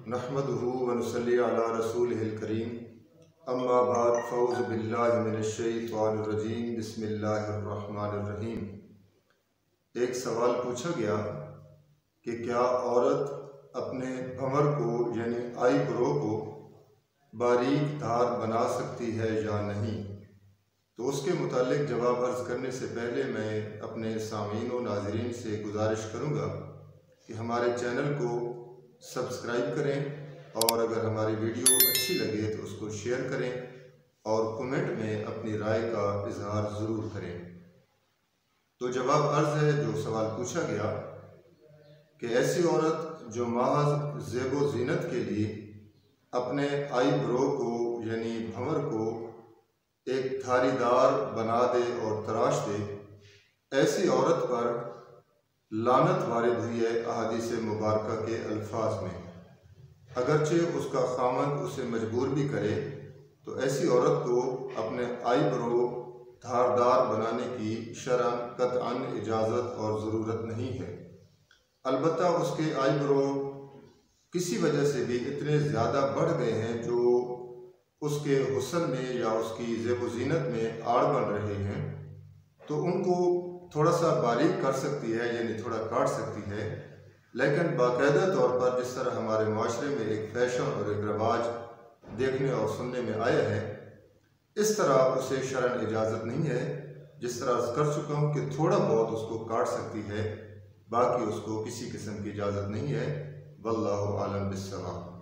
नहमदुहु व नुसल्ली अला रसूलिहिल करीम अम्मा बाद फ़ऊज़ु बिल्लाहि मिनश्शैतानिर रजीम बिस्मिल्लाहिर रहमानिर रहीम। एक सवाल पूछा गया कि क्या औरत अपने भंवर को यानी आई ब्रो को बारीक धार बना सकती है या नहीं। तो उसके मुतालिक जवाब अर्ज़ करने से पहले मैं अपने सामीन व नाज़रीन से गुजारिश करूँगा कि हमारे चैनल को सब्सक्राइब करें और अगर हमारी वीडियो अच्छी लगे तो उसको शेयर करें और कमेंट में अपनी राय का इजहार ज़रूर करें। तो जवाब अर्ज़ है जो सवाल पूछा गया कि ऐसी औरत जो महज ज़ेबो ज़ीनत के लिए अपने आई ब्रो को यानी भंवर को एक धारीदार बना दे और तराश दे, ऐसी औरत पर लानत वारिद हुई है अहादीस मुबारका के अल्फाज में। अगरचे उसका खामद उसे मजबूर भी करे तो ऐसी औरत को अपने आई ब्रो धारदार बनाने की शरअन कतअन इजाज़त और ज़रूरत नहीं है। अलबत्ता उसके आई ब्रो किसी वजह से भी इतने ज़्यादा बढ़ गए हैं जो उसके हुस्न में या उसकी ज़ेबो ज़ीनत में आड़ बन रहे हैं, तो उनको थोड़ा सा बारीक कर सकती है यानी थोड़ा काट सकती है। लेकिन बाकायदा तौर पर जिस तरह हमारे माशरे में एक फ़ैशन और एक रवाज देखने और सुनने में आया है, इस तरह उसे शरअन इजाज़त नहीं है। जिस तरह अर्ज़ कर चुका हूँ कि थोड़ा बहुत उसको काट सकती है, बाकी उसको किसी किस्म की इजाज़त नहीं है। वल्लाहु आलम बिस्सवाब।